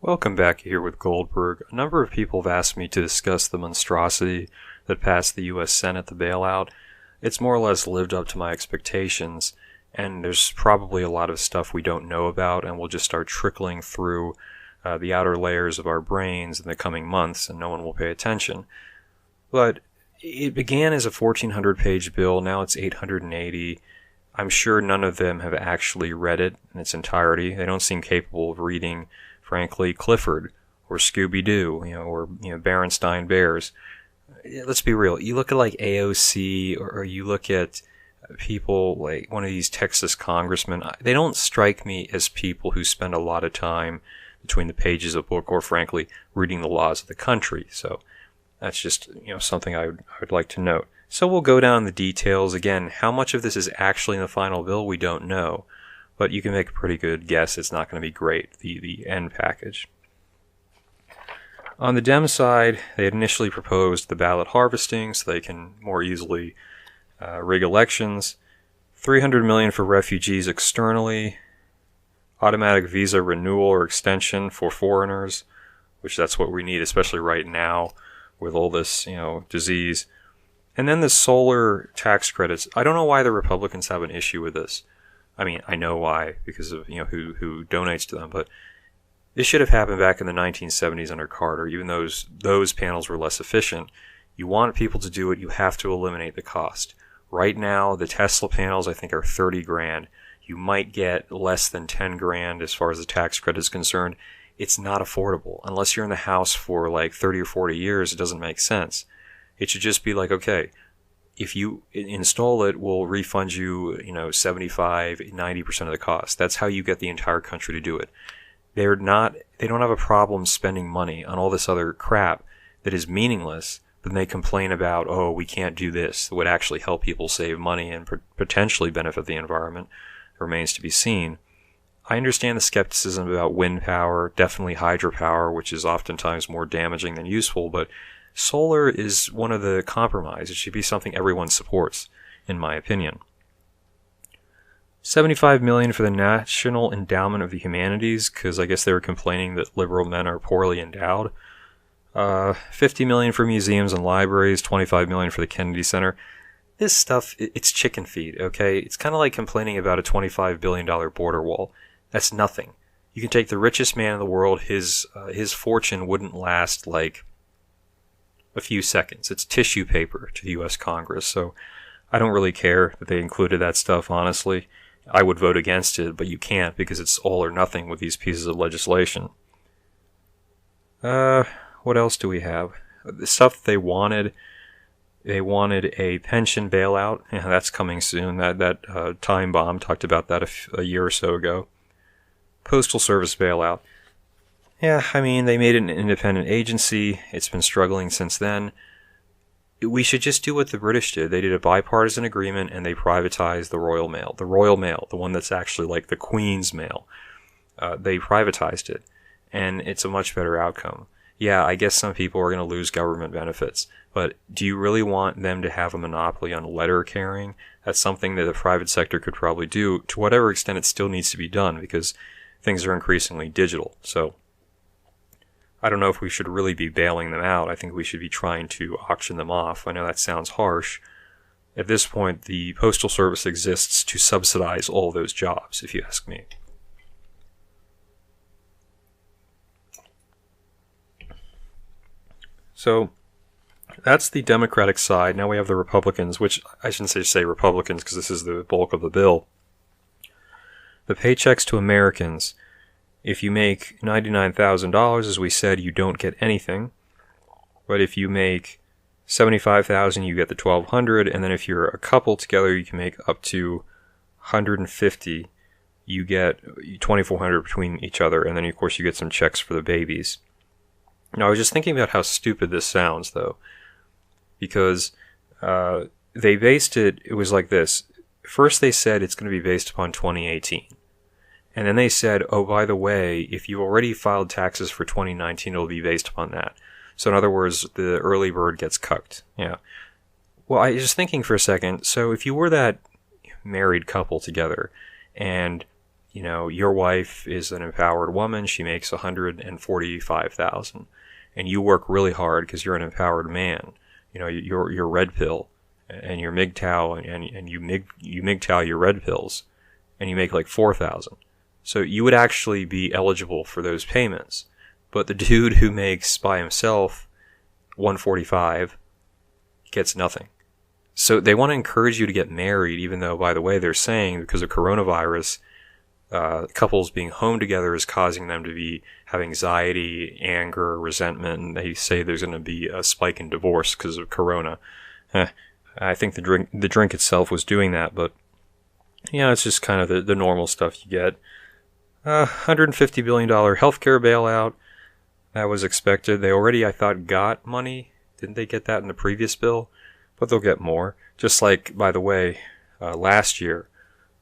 Welcome back here with Goldberg. A number of people have asked me to discuss the monstrosity that passed the U.S. Senate, the bailout. It's more or less lived up to my expectations, and there's probably a lot of stuff we don't know about, and we'll just start trickling through the outer layers of our brains in the coming months, and no one will pay attention. But it began as a 1,400-page bill, now it's 880. I'm sure none of them have actually read it in its entirety. They don't seem capable of reading, frankly, Clifford or Scooby-Doo, or Berenstain Bears. Let's be real. You look at like AOC, or you look at people like one of these Texas congressmen. They don't strike me as people who spend a lot of time between the pages of a book, or frankly, reading the laws of the country. So that's just something I would like to note. So we'll go down the details again. How much of this is actually in the final bill, we don't know. But you can make a pretty good guess it's not going to be great, the end package. On the Dem side, they had initially proposed the ballot harvesting so they can more easily rig elections, $300 million for refugees externally, automatic visa renewal or extension for foreigners, which that's what we need, especially right now with all this disease. And then the solar tax credits. I don't know why the Republicans have an issue with this. I mean, I know why, because of who donates to them, but this should have happened back in the 1970s under Carter. Even those panels were less efficient. You want people to do it, you have to eliminate the cost. Right now, the Tesla panels I think are $30,000. You might get less than $10,000 as far as the tax credit is concerned. It's not affordable unless you're in the house for like 30 or 40 years. It doesn't make sense. It should just be like, okay, if you install it, we'll refund you, 75, 90% of the cost. That's how you get the entire country to do it. They don't have a problem spending money on all this other crap that is meaningless, but they complain about, oh, we can't do this. That would actually help people save money and potentially benefit the environment. It remains to be seen. I understand the skepticism about wind power, definitely hydropower, which is oftentimes more damaging than useful, but solar is one of the compromise. It should be something everyone supports, in my opinion. $75 million for the National Endowment of the Humanities, because I guess they were complaining that liberal men are poorly endowed. $50 million for museums and libraries, $25 million for the Kennedy Center. This stuff, it's chicken feed, okay? It's kind of like complaining about a $25 billion border wall. That's nothing. You can take the richest man in the world, his fortune wouldn't last like a few seconds. It's tissue paper to the U.S. Congress, so I don't really care that they included that stuff, honestly. I would vote against it, but you can't because it's all or nothing with these pieces of legislation. What else do we have? The stuff they wanted a pension bailout. Yeah, that's coming soon. That time bomb talked about that a year or so ago. Postal Service bailout. Yeah, I mean, they made it an independent agency. It's been struggling since then. We should just do what the British did. They did a bipartisan agreement and they privatized the Royal Mail. The Royal Mail, the one that's actually like the Queen's Mail. They privatized it, and it's a much better outcome. Yeah, I guess some people are going to lose government benefits, but do you really want them to have a monopoly on letter carrying? That's something that the private sector could probably do. To whatever extent it still needs to be done, because things are increasingly digital. So I don't know if we should really be bailing them out. I think we should be trying to auction them off. I know that sounds harsh. At this point, the Postal Service exists to subsidize all those jobs, if you ask me. So that's the Democratic side. Now we have the Republicans, which I shouldn't say Republicans because this is the bulk of the bill. The paychecks to Americans. If you make $99,000, as we said, you don't get anything. But if you make $75,000, you get the $1,200, and then if you're a couple together, you can make up to $150. You get $2,400 between each other, and then of course you get some checks for the babies. Now I was just thinking about how stupid this sounds, though, because they based it. It was like this. First, they said it's going to be based upon 2018. And then they said, oh, by the way, if you already filed taxes for 2019, it'll be based upon that. So in other words, the early bird gets cucked. Yeah. Well, I was just thinking for a second. So if you were that married couple together and your wife is an empowered woman. She makes $145,000, and you work really hard because you're an empowered man. You're red pill, and you're MGTOW, and you MGTOW your red pills, and you make like $4,000. So you would actually be eligible for those payments. But the dude who makes by himself $145 gets nothing. So they want to encourage you to get married, even though, by the way, they're saying because of coronavirus, couples being home together is causing them to have anxiety, anger, resentment, and they say there's going to be a spike in divorce because of corona. I think the drink itself was doing that, but it's just kind of the normal stuff you get. $150 billion healthcare bailout. That was expected. They already, I thought, got money. Didn't they get that in the previous bill? But they'll get more. Just like, by the way, last year,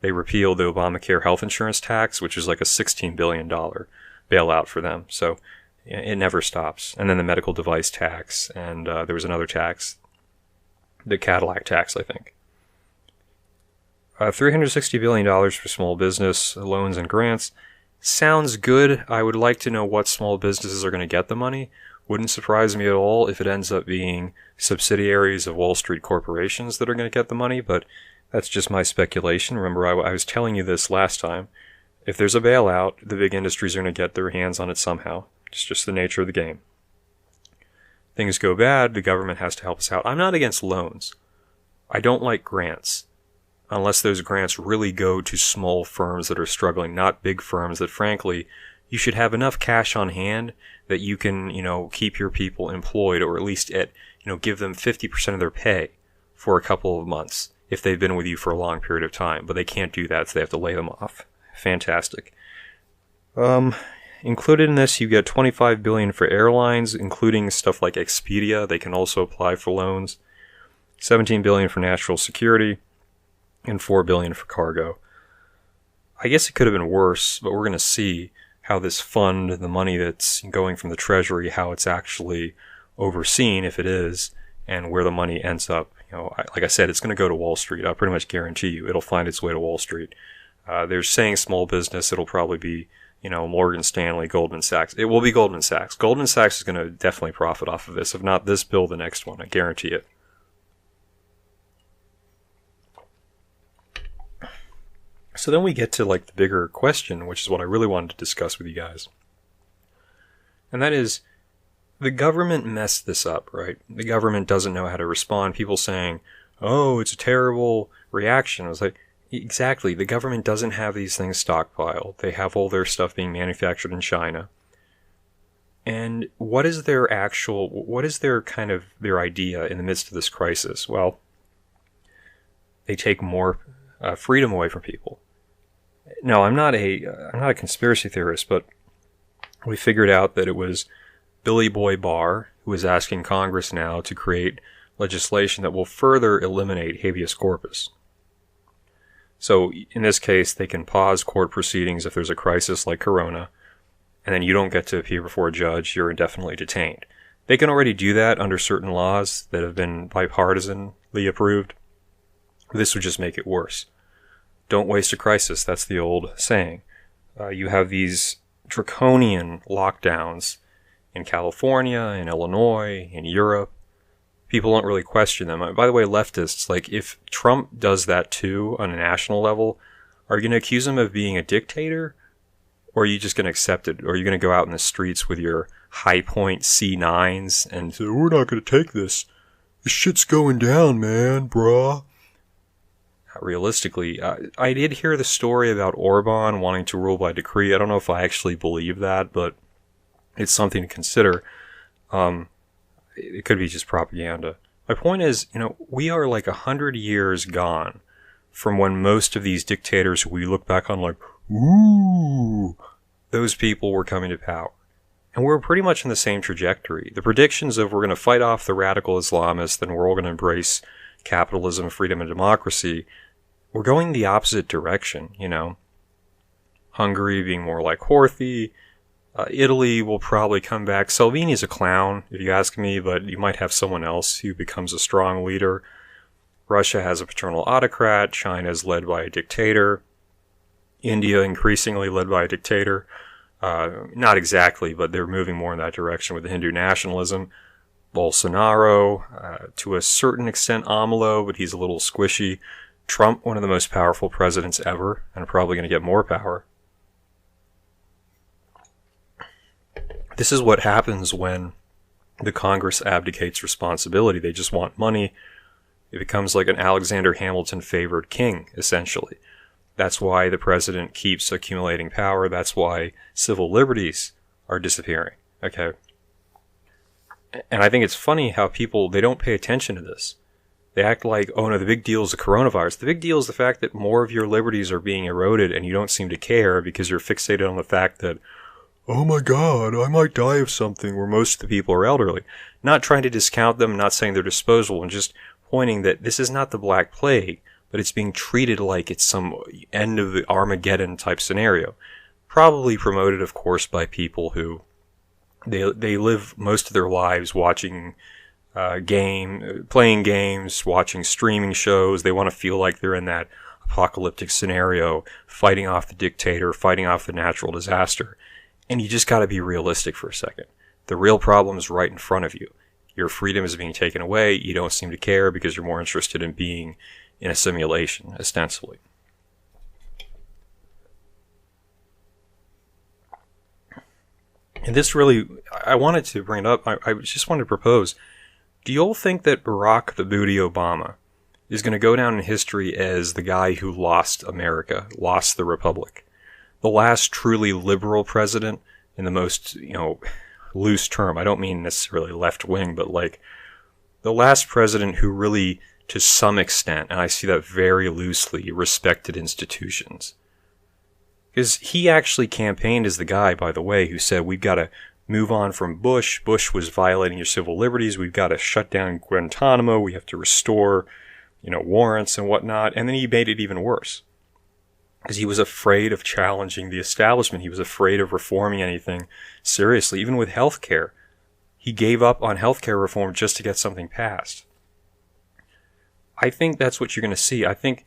they repealed the Obamacare health insurance tax, which is like a $16 billion bailout for them. So it never stops. And then the medical device tax, and there was another tax, the Cadillac tax, I think. $360 billion for small business loans and grants. Sounds good. I would like to know what small businesses are going to get the money. Wouldn't surprise me at all if it ends up being subsidiaries of Wall Street corporations that are going to get the money, but that's just my speculation. Remember, I was telling you this last time. If there's a bailout, the big industries are going to get their hands on it somehow. It's just the nature of the game. Things go bad, the government has to help us out. I'm not against loans. I don't like grants. Unless those grants really go to small firms that are struggling, not big firms that, frankly, you should have enough cash on hand that you can, keep your people employed, or at least give them 50% of their pay for a couple of months if they've been with you for a long period of time. But they can't do that, so they have to lay them off. Fantastic. Included in this, you get $25 billion for airlines, including stuff like Expedia. They can also apply for loans. $17 billion for national security, and $4 billion for cargo. I guess it could have been worse, but we're going to see how this fund, the money that's going from the Treasury, how it's actually overseen, if it is, and where the money ends up. Like I said, it's going to go to Wall Street. I pretty much guarantee you it'll find its way to Wall Street. They're saying small business. It'll probably be, Morgan Stanley, Goldman Sachs. It will be Goldman Sachs. Goldman Sachs is going to definitely profit off of this. If not this bill, the next one. I guarantee it. So then we get to the bigger question, which is what I really wanted to discuss with you guys. And that is, the government messed this up, right? The government doesn't know how to respond. People saying, oh, it's a terrible reaction. I was like, exactly. The government doesn't have these things stockpiled. They have all their stuff being manufactured in China. And what is their their idea in the midst of this crisis? Well, they take more freedom away from people. No, I'm not a conspiracy theorist, but we figured out that it was Billy Boy Barr who is asking Congress now to create legislation that will further eliminate habeas corpus. So in this case, they can pause court proceedings if there's a crisis like corona, and then you don't get to appear before a judge, you're indefinitely detained. They can already do that under certain laws that have been bipartisanly approved. This would just make it worse. Don't waste a crisis, that's the old saying. You have these draconian lockdowns in California, in Illinois, in Europe. People don't really question them. By the way, leftists, if Trump does that too on a national level, are you going to accuse him of being a dictator? Or are you just going to accept it? Or are you going to go out in the streets with your high point C9s and say, we're not going to take this. This shit's going down, man, brah. Realistically, I did hear the story about Orban wanting to rule by decree. I don't know if I actually believe that, but it's something to consider. It could be just propaganda. My point is, we are 100 years gone from when most of these dictators who we look back on ooh, those people were coming to power. And we're pretty much in the same trajectory. The predictions of we're going to fight off the radical Islamists, then we're all going to embrace capitalism, freedom, and democracy, we're going the opposite direction, Hungary being more like Horthy. Italy will probably come back. Salvini's a clown, if you ask me, but you might have someone else who becomes a strong leader. Russia has a paternal autocrat. China is led by a dictator. India increasingly led by a dictator. Not exactly, but they're moving more in that direction with the Hindu nationalism. Bolsonaro, to a certain extent AMLO, but he's a little squishy. Trump, one of the most powerful presidents ever, and probably going to get more power. This is what happens when the Congress abdicates responsibility. They just want money. It becomes like an Alexander Hamilton favored king, essentially. That's why the president keeps accumulating power. That's why civil liberties are disappearing. Okay. And I think it's funny how people, they don't pay attention to this. They act like, oh no, the big deal is the coronavirus. The big deal is the fact that more of your liberties are being eroded and you don't seem to care because you're fixated on the fact that, oh my God, I might die of something, where most of the people are elderly. Not trying to discount them, not saying they're disposable, and just pointing that this is not the Black Plague, but it's being treated like it's some end of the Armageddon type scenario. Probably promoted, of course, by people who they live most of their lives watching playing games, watching streaming shows. They want to feel like they're in that apocalyptic scenario, fighting off the dictator, fighting off the natural disaster. And you just got to be realistic for a second. The real problem is right in front of you. Your freedom is being taken away. You don't seem to care because you're more interested in being in a simulation, ostensibly. And this really, I wanted to bring it up. I just wanted to propose, do you all think that Barack the Booty Obama is going to go down in history as the guy who lost America, lost the Republic? The last truly liberal president in the most, loose term. I don't mean necessarily left wing, but like the last president who really, to some extent, and I see that very loosely, respected institutions. Because he actually campaigned as the guy, by the way, who said we've got to move on from Bush. Bush was violating your civil liberties. We've got to shut down Guantanamo. We have to restore, warrants and whatnot. And then he made it even worse. Because he was afraid of challenging the establishment. He was afraid of reforming anything seriously. Even with healthcare, he gave up on healthcare reform just to get something passed. I think that's what you're going to see. I think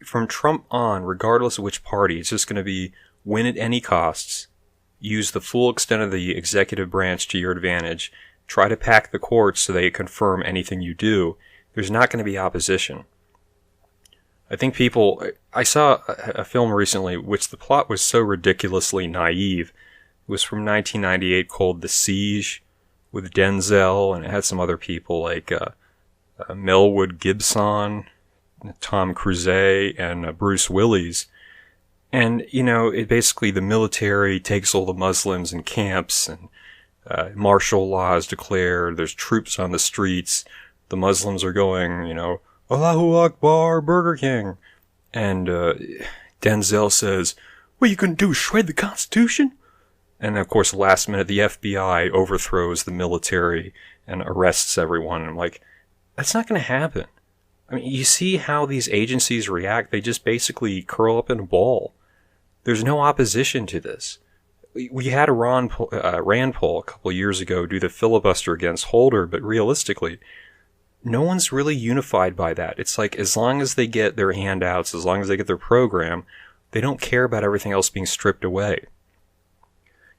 from Trump on, regardless of which party, it's just going to be win at any costs, use the full extent of the executive branch to your advantage, try to pack the courts so they confirm anything you do. There's not going to be opposition. I think I saw a film recently which the plot was so ridiculously naive. It was from 1998 called The Siege with Denzel, and it had some other people like Melwood Gibson, Tom Cruise, and Bruce Willis. And, it basically, the military takes all the Muslims in camps, and martial law is declared, there's troops on the streets, the Muslims are going, Allahu Akbar, Burger King. And Denzel says, what you gonna do, shred the Constitution? And of course, last minute, the FBI overthrows the military and arrests everyone. And I'm like, that's not gonna happen. I mean, you see how these agencies react. They just basically curl up in a ball. There's no opposition to this. We had a Rand Paul a couple of years ago do the filibuster against Holder, but realistically, no one's really unified by that. It's like, as long as they get their handouts, as long as they get their program, they don't care about everything else being stripped away.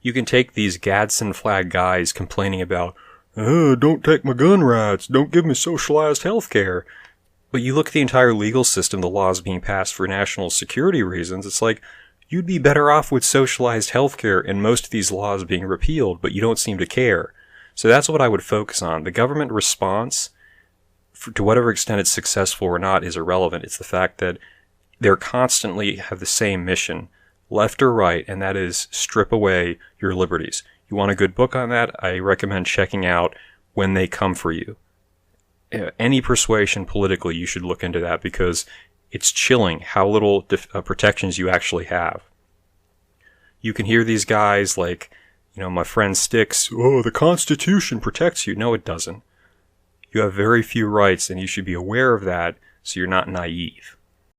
You can take these Gadsden flag guys complaining about, don't take my gun rights, don't give me socialized health care. But you look at the entire legal system, the laws being passed for national security reasons, it's like, you'd be better off with socialized health care and most of these laws being repealed, but you don't seem to care. So that's what I would focus on. The government response, to whatever extent it's successful or not, is irrelevant. It's the fact that they're constantly have the same mission, left or right, and that is strip away your liberties. You want a good book on that? I recommend checking out When They Come For You. Any persuasion politically, you should look into that because it's chilling how little protections you actually have. You can hear these guys like, my friend Sticks, the Constitution protects you. No, it doesn't. You have very few rights, and you should be aware of that so you're not naive.